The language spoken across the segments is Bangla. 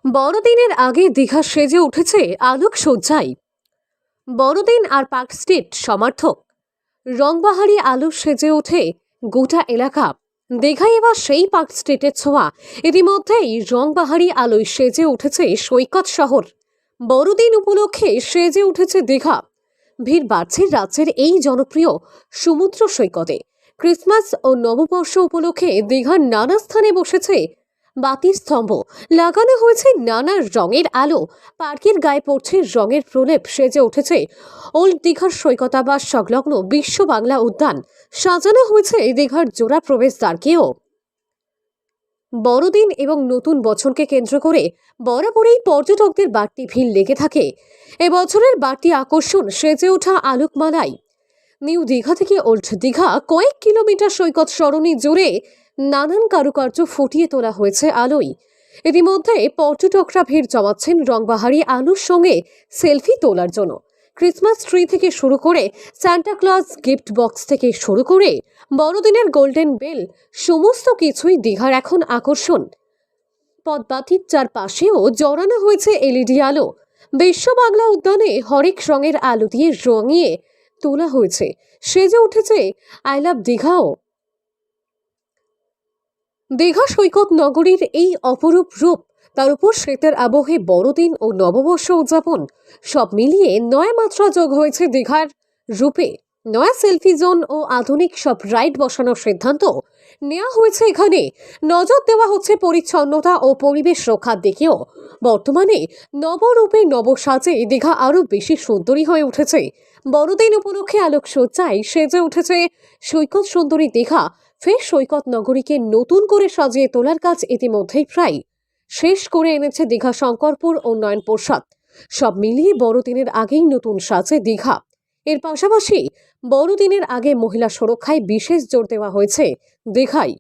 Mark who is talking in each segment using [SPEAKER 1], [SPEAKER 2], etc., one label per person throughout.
[SPEAKER 1] বড়দিনের আগে দীঘা সেজে উঠেছে আলোকসজ্জায়। বড়দিন আর পার্ক স্ট্রিট সমর্থক রংবাহারি আলো সেজে ওঠে গোটা এলাকা। দীঘায় এবার সেই পার্ক স্ট্রিটের ছোঁয়া। ইতিমধ্যেই রংবাহারি আলোয় সেজে উঠেছে সৈকত শহর। বড়দিন উপলক্ষে সেজে উঠেছে দীঘা। ভিড় বাড়ছে রাজ্যের এই জনপ্রিয় সমুদ্র সৈকতে। ক্রিসমাস ও নববর্ষ উপলক্ষে দীঘার নানা স্থানে বসেছে বাতির স্তম্ভ, লাগানো হয়েছে নানা রঙের আলো। পার্কের গায়ে পড়ছে রঙের প্রলেপ। সেজে উঠেছে ওল্ড দীঘার সৈকতাবাস সংলগ্ন বিশ্ব বাংলা উদ্যান। সাজানো হয়েছে দীঘার জোড়া প্রবেশদ্বারকেও। বড়দিন এবং নতুন বছরকে কেন্দ্র করে বরাবরই পর্যটকদের বাড়তি ভিড় লেগে থাকে। এবছরের বাড়তি আকর্ষণ সেজে ওঠা আলোকমালায়। নিউ দীঘা থেকে ওল্ড দীঘা কয়েক কিলোমিটার সৈকত সরণি জুড়ে নানান কারুকার্য ফুটিয়ে তোলা হয়েছে আলোয়। ইতিমধ্যে পর্যটকরা ভিড় জমাচ্ছেন রংবাহারি আলোর সঙ্গে সেলফি তোলার জন্য। ক্রিসমাস ট্রি থেকে শুরু করে সান্টা ক্লজ গিফট বক্স থেকে শুরু করে বড়দিনের গোল্ডেন বেল, সমস্ত কিছুই দীঘার এখন আকর্ষণ। পদ্মাতির চারপাশেও জড়ানো হয়েছে এলইডি আলো। বিশ্ব বাংলা উদ্যানে হরেক রঙের আলো দিয়ে রঙিয়ে তোলা হয়েছে। সেজে উঠেছে আই লাভ দীঘাও। দীঘা সৈকত নগরীর এই অপরূপ রূপ, তার উপর শীতের আবহে বড়দিন ও নববর্ষ উদযাপন, সব মিলিয়ে নয়া মাত্রা যোগ হয়েছে দীঘার রূপে। নয়া সেলফি জোন ও আধুনিক সব রাইড বসানোর সিদ্ধান্ত নেওয়া হয়েছে এখানে। নজর দেওয়া হচ্ছে পরিচ্ছন্নতা ও পরিবেশ রক্ষার দিকেও। বর্তমানে নবরূপে নবসাজে দীঘা আরও বেশি সুন্দরী হয়ে উঠেছে। বড়দিন উপলক্ষে আলোকসজ্জায় সেজে উঠেছে সৈকত সুন্দরী দীঘা। ফের সৈকত নগরীকে নতুন করে সাজিয়ে তোলার কাজ ইতিমধ্যেই প্রায় শেষ করে এনেছে দীঘা শঙ্করপুর উন্নয়ন পর্ষদ। সব মিলিয়ে বড়দিনের আগেই নতুন সাজে দীঘা। এর পাশাপাশি বড়দিনের আগে মহিলা সুরক্ষায় বিশেষ জোর দেওয়া হয়েছে দীঘায়।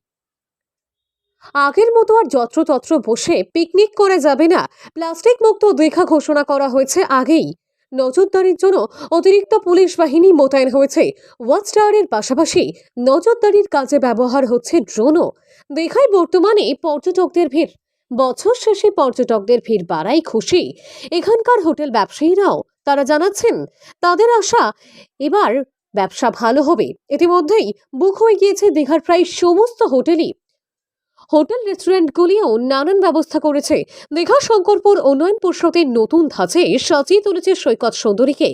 [SPEAKER 1] আগের মতো আর যত্রতত্র বসে পিকনিক করে যাবে না, প্লাস্টিক মুক্ত দীঘা ঘোষণা করা হয়েছে আগেই। নজরদারির জন্য অতিরিক্ত পুলিশ বাহিনী মোতায়েন হয়েছে। ওয়াচ টাওয়ারের পাশাপাশি নজরদারির কাজে ব্যবহার হচ্ছে ড্রোনও। দীঘায় বর্তমানে পর্যটকদের ভিড়। বছর শেষে পর্যটকদের ভিড় বাড়াই খুশি এখানকার হোটেল ব্যবসায়ীরাও। তারা জানাচ্ছেন তাদের আশা এবার ব্যবসা ভালো হবে। ইতিমধ্যেই বুক হয়ে গিয়েছে দীঘার প্রায় সমস্ত হোটেলই। হোটেল রেস্টুরেন্টগুলিও নানান ব্যবস্থা করেছে। দীঘা শঙ্করপুর উন্নয়ন পর্ষদের নতুন ধাঁচে সাজিয়ে তুলেছে সৈকত সুন্দরীকে।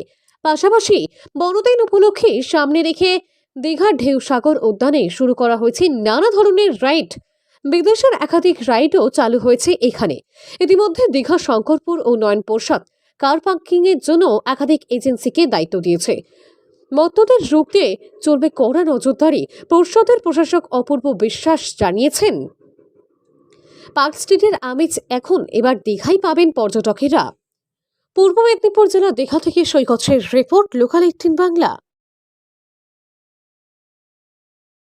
[SPEAKER 1] পাশাপাশি বড়দিন উপলক্ষে সামনে রেখে দীঘার ঢেউসাগর উদ্যানে শুরু করা হয়েছে নানা ধরনের রাইড। বিদেশের একাধিক রাইডও চালু হয়েছে এখানে। ইতিমধ্যে দীঘা শঙ্করপুর উন্নয়ন পর্ষদ কার পার্কিং এর জন্য একাধিক এজেন্সিকে দায়িত্ব দিয়েছে। মত্তদের রুখতে চলবে কড়া নজরদারি। পর্ষদের প্রশাসক অপূর্ব বিশ্বাস জানিয়েছেন, পার্ক স্ট্রিটের আমেজ এখন এবার দীঘায় পাবেন পর্যটকেরা। পূর্ব মেদিনীপুর জেলা দীঘা থেকে সৈকতের রিপোর্ট, লোকাল 18 বাংলা।